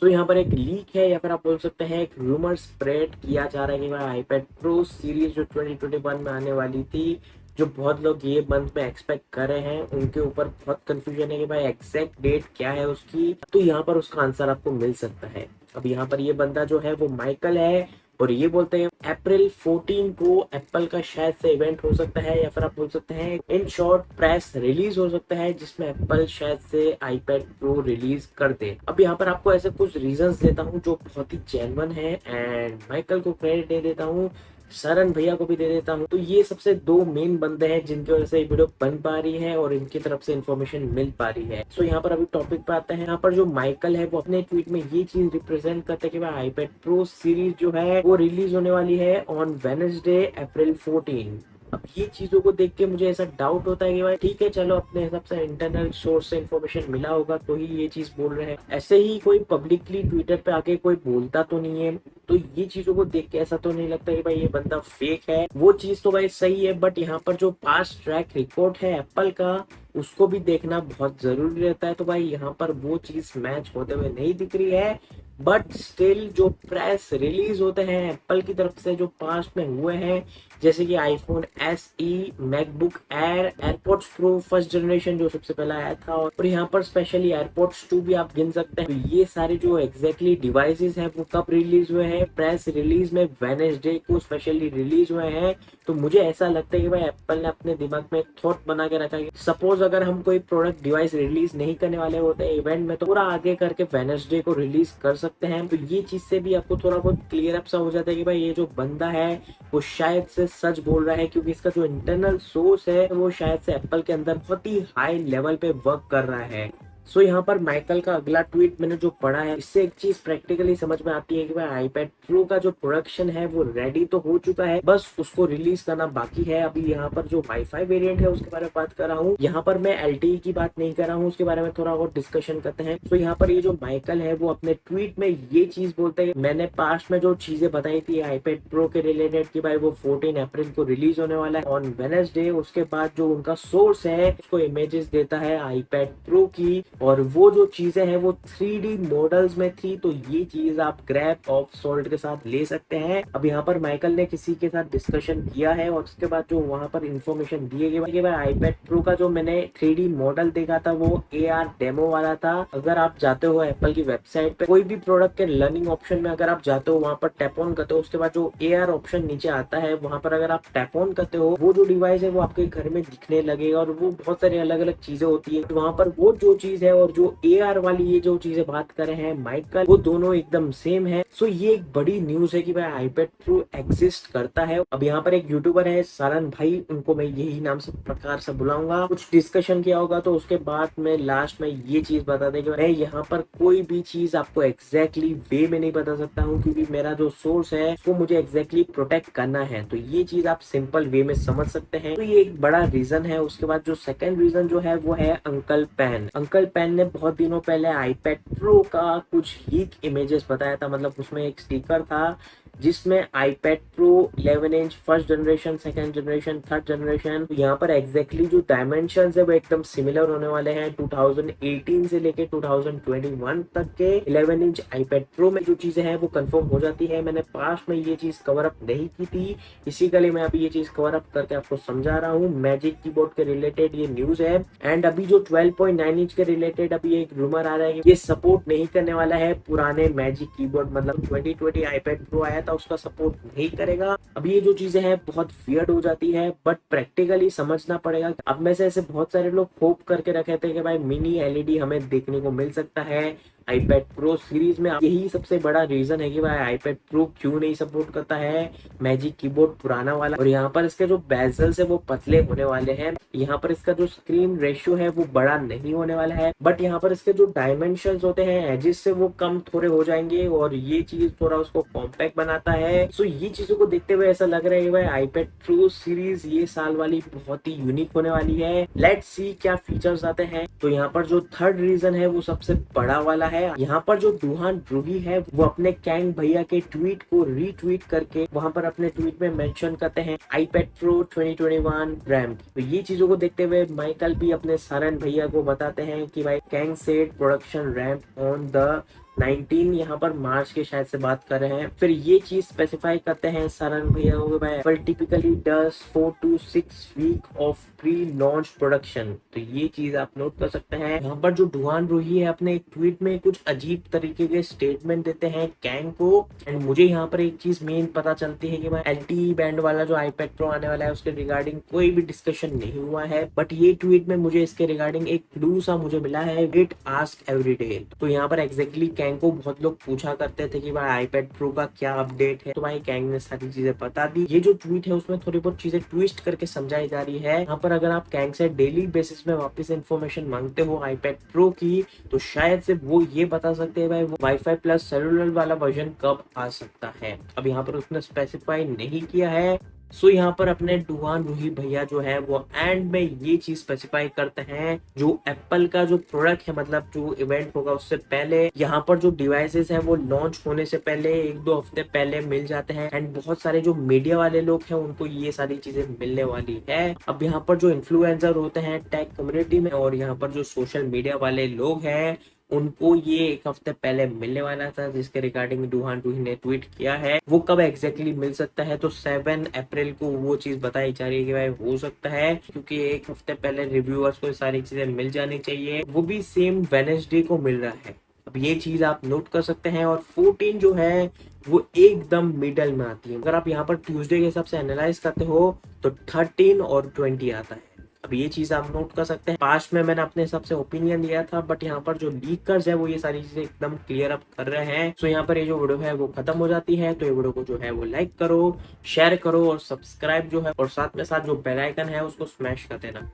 सो यहाँ पर एक लीक है या फिर आप बोल सकते हैं एक रूमर स्प्रेड किया जा रहा है कि भाई आईपैड प्रो सीरीज जो 2021 में आने वाली थी, जो बहुत लोग ये मंथ में एक्सपेक्ट कर रहे हैं, उनके ऊपर बहुत कंफ्यूजन है कि भाई एग्जैक्ट डेट क्या है उसकी। तो यहाँ पर उसका आंसर आपको मिल सकता है। अब यहाँ पर ये बंदा जो है वो माइकल है और ये बोलते हैं अप्रैल 14 को एप्पल का शायद से इवेंट हो सकता है या फिर आप बोल सकते हैं इन शॉर्ट प्रेस रिलीज हो सकता है जिसमें एप्पल शायद से आईपैड प्रो रिलीज कर दे। अब यहाँ पर आपको ऐसे कुछ रीजंस देता हूँ जो बहुत ही जेन्युइन है एंड माइकल को क्रेडिट दे देता हूँ, सरन भैया को भी दे देता हूँ। तो ये सबसे दो मेन बंदे हैं जिनकी वजह से ये वीडियो बन पा रही है और इनकी तरफ से इन्फॉर्मेशन मिल पा रही है। सो यहाँ पर अभी टॉपिक पे आते हैं। यहाँ पर जो माइकल है वो अपने ट्वीट में ये चीज रिप्रेजेंट करते हैं कि भाई आईपैड प्रो सीरीज जो है वो रिलीज होने वाली है ऑन वेडनेसडे अप्रैल 14। अब ये चीजों को देख के मुझे ऐसा डाउट होता है कि भाई ठीक है चलो अपने हिसाब से इंटरनल सोर्स से इन्फॉर्मेशन मिला होगा तो ही ये चीज बोल रहे हैं, ऐसे ही कोई पब्लिकली ट्विटर पे आके कोई बोलता तो नहीं है। तो ये चीजों को देख के ऐसा तो नहीं लगता कि भाई ये बंदा फेक है। वो चीज तो भाई सही है बट यहाँ पर जो पास्ट ट्रैक रिकॉर्ड है एप्पल का उसको भी देखना बहुत जरूरी रहता है। तो भाई यहाँ पर वो चीज मैच होते हुए नहीं दिख रही है। बट स्टिल जो प्रेस रिलीज होते हैं एप्पल की तरफ से जो पास्ट में हुए हैं, जैसे कि iPhone SE, MacBook air, airports pro first generation जो सबसे पहला आया था, और यहाँ पर स्पेशली एयरपोर्ट्स 2 भी आप गिन सकते हैं। तो ये सारे जो एग्जैक्टली डिवाइसेस हैं वो कब रिलीज हुए हैं, प्रेस रिलीज में वेडनेसडे को स्पेशली रिलीज हुए हैं। तो मुझे ऐसा लगता है कि भाई एप्पल ने अपने दिमाग में एक थॉट बना के रखा है, सपोज अगर हम कोई प्रोडक्ट डिवाइस रिलीज नहीं करने वाले होते इवेंट में तो पूरा आगे करके वेडनेसडे को रिलीज कर सकते हैं। तो ये चीज से भी आपको थोड़ा बहुत क्लियर अप सा हो जाता है कि भाई ये जो बंदा है वो शायद से सच बोल रहा है, क्योंकि इसका जो इंटरनल सोर्स है वो शायद से एप्पल के अंदर बहुत ही हाई लेवल पे वर्क कर रहा है। सो यहाँ पर माइकल का अगला ट्वीट मैंने जो पढ़ा है इससे एक चीज प्रैक्टिकली समझ में आती है कि भाई आईपैड प्रो का जो प्रोडक्शन है वो रेडी तो हो चुका है, बस उसको रिलीज करना बाकी है। अभी यहाँ पर जो वाईफाई वेरिएंट है उसके बारे में बात कर रहा हूँ, यहाँ पर मैं LTE की बात नहीं कर रहा हूँ, उसके बारे में थोड़ा और डिस्कशन करते हैं। तो यहाँ पर ये जो माइकल है वो अपने ट्वीट में ये चीज बोलते हैं, मैंने पास्ट में जो चीजें बताई थी आईपैड प्रो के रिलेटेड की भाई वो 14 अप्रैल को रिलीज होने वाला है ऑन वेडनेसडे। उसके बाद जो उनका सोर्स है उसको इमेजेस देता है आईपैड प्रो की, और वो जो चीजें हैं वो 3D मॉडल्स में थी। तो ये चीज आप ग्रैब ऑफ सॉल्ट के साथ ले सकते हैं। अब यहाँ पर माइकल ने किसी के साथ डिस्कशन किया है और उसके बाद जो वहां पर इंफॉर्मेशन दिए गए कि भाई आईपैड प्रो का जो मैंने 3D मॉडल देखा था वो AR डेमो वाला था। अगर आप जाते हो एप्पल की वेबसाइट पे कोई भी प्रोडक्ट के लर्निंग ऑप्शन में अगर आप जाते हो वहां पर टैप ऑन करते हो, उसके बाद जो AR ऑप्शन नीचे आता है वहां पर अगर आप टैप ऑन करते हो वो जो डिवाइस है वो आपके घर में दिखने लगेगा और वो बहुत सारी अलग अलग चीजें होती है। वहां पर वो जो चीज है और जो AR वाली ये जो चीजें बात कर रहे हैं माइकल वो दोनों एकदम सेम है। सो ये एक बड़ी न्यूज है कि भाई आईपैड प्रो एग्जिस्ट करता है। अब यहाँ पर एक यूट्यूबर है सरन भाई, उनको मैं यही नाम से प्रकार से बुलाऊंगा, कुछ डिस्कशन किया होगा तो उसके बाद में लास्ट में ये चीज बता दे कि मैं यहाँ पर कोई भी चीज आपको एग्जैक्टली वे में नहीं बता सकता हूँ, क्योंकि मेरा जो सोर्स है वो मुझे एग्जैक्टली प्रोटेक्ट करना है। तो ये चीज आप सिंपल वे में समझ सकते हैं। तो ये एक बड़ा रीजन है। उसके बाद जो सेकंड रीजन जो है वो है अंकल पेन। अंकल पेन ने बहुत दिनों पहले आईपैड प्रो का कुछ लीक इमेजेस बताया था, मतलब उसमें एक स्टिकर था जिसमें iPad pro 11 inch first generation, second generation, third generation, तो यहाँ पर एग्जैक्टली जो डायमेंशंस है वो एकदम सिमिलर होने वाले हैं। 2018 से लेके 2021 तक के 11 इंच आईपैड प्रो में जो चीजें हैं वो कंफर्म हो जाती है। मैंने पास्ट में ये चीज कवर अप नहीं की थी, इसी के लिए मैं अभी ये चीज कवर अप करके आपको समझा रहा हूँ। मैजिक कीबोर्ड के रिलेटेड ये न्यूज है एंड अभी जो 12.9 इंच के रिलेटेड अभी एक रूमर आ रहा है कि ये सपोर्ट नहीं करने वाला है पुराने मैजिक कीबोर्ड, मतलब 2020 आईपैड प्रो आया था उसका सपोर्ट नहीं करेगा। अब ये जो चीजें हैं बहुत वियर्ड हो जाती है बट प्रैक्टिकली समझना पड़ेगा। अब में से ऐसे बहुत सारे लोग होप करके रखे थे कि भाई मिनी LED हमें देखने को मिल सकता है आईपैड प्रो सीरीज में। यही सबसे बड़ा रीजन है कि भाई आईपैड प्रो क्यों नहीं सपोर्ट करता है मैजिक कीबोर्ड पुराना वाला। और यहाँ पर इसके जो बेजल्स है वो पतले होने वाले हैं, यहाँ पर इसका जो स्क्रीन रेशियो है वो बड़ा नहीं होने वाला है, बट यहाँ पर इसके जो डायमेंशंस होते हैं एजिस से वो कम थोड़े हो जाएंगे और ये चीज थोड़ा उसको कॉम्पैक्ट बनाता है। सो ये चीजों को देखते हुए ऐसा लग रहा है कि भाई आईपैड प्रो सीरीज ये साल वाली बहुत ही यूनिक होने वाली है। लेट्स सी क्या फीचर्स आते हैं। तो यहाँ पर जो थर्ड रीजन है वो सबसे बड़ा वाला है। यहाँ पर जो दुहान रूही है वो अपने कैंग भैया के ट्वीट को रीट्वीट करके वहां पर अपने ट्वीट में मेंशन करते हैं आईपैड प्रो 2021 रैम। तो ये चीजों को देखते हुए माइकल भी अपने सरन भैया को बताते हैं कि भाई Kang said production RAM on the 19 यहाँ पर मार्च के शायद से बात कर रहे हैं। फिर ये चीज स्पेसिफाई करते हैं सारंग भैया हो भाई, Apple typically does 4 to 6 week of pre launch production. तो ये चीज आप नोट कर सकते हैं। यहाँ पर जो डुआन रूही है अपने एक ट्वीट में कुछ अजीब तरीके के स्टेटमेंट देते हैं कैंग को। एंड मुझे यहाँ पर एक चीज मेन पता चलती है कि भाई LTE बैंड वाला जो iPad Pro आने वाला है उसके रिगार्डिंग कोई भी डिस्कशन नहीं हुआ है, बट ये ट्वीट में मुझे इसके रिगार्डिंग एक क्लू सा मुझे मिला है, इट आस्क एवरीडे। तो यहाँ पर एग्जैक्टली कैंग को बहुत लोग पूछा करते थे कि भाई iPad Pro का क्या अपडेट है, तो भाई कैंग ने सारी चीजें बता दी। ये जो ट्वीट है उसमें थोड़ी बहुत चीजें ट्विस्ट करके समझाई जा रही है। यहाँ पर अगर आप कैंग से डेली बेसिस में वापस इन्फॉर्मेशन मांगते हो iPad Pro की, तो शायद से वो ये बता सकते हैं भाई वो वाईफाई प्लस सेलुलर वाला वर्जन कब आ सकता है। अब यहाँ पर उसने स्पेसिफाई नहीं किया है। सो यहाँ पर अपने डुआन रूही भैया जो है वो एंड में ये चीज स्पेसिफाई करते हैं, जो एप्पल का जो प्रोडक्ट है मतलब जो इवेंट होगा उससे पहले यहाँ पर जो डिवाइसेस हैं वो लॉन्च होने से पहले 1-2 हफ्ते पहले मिल जाते हैं। एंड बहुत सारे जो मीडिया वाले लोग हैं उनको ये सारी चीजें मिलने वाली है। अब यहाँ पर जो इन्फ्लुएंसर होते हैं टेक कम्युनिटी में और यहाँ पर जो सोशल मीडिया वाले लोग हैं उनको ये 1 हफ्ते पहले मिलने वाला था, जिसके रिगार्डिंग डुआन रूही ने ट्वीट किया है। वो कब एग्जैक्टली मिल सकता है, तो 7 अप्रैल को वो चीज बताई जा रही है कि भाई हो सकता है, क्योंकि 1 हफ्ते पहले रिव्यूअर्स को सारी चीजें मिल जानी चाहिए, वो भी सेम वेडनेसडे को मिल रहा है। अब ये चीज आप नोट कर सकते हैं। और 14 जो है वो एकदम मिडल में आती है। अगर आप यहाँ पर ट्यूसडे के हिसाब से एनालाइज करते हो तो 13 और 20 आता है। अब ये चीज आप नोट कर सकते हैं। पास्ट में मैंने अपने हिसाब से ओपिनियन दिया था, बट यहाँ पर जो लीकर्स है वो ये सारी चीजें एकदम क्लियर अप कर रहे हैं। सो यहाँ पर ये जो वीडियो है वो खत्म हो जाती है। तो ये वीडियो को जो है वो लाइक करो, शेयर करो और सब्सक्राइब जो है और साथ में साथ जो बेल आइकन है उसको स्मैश कर देना।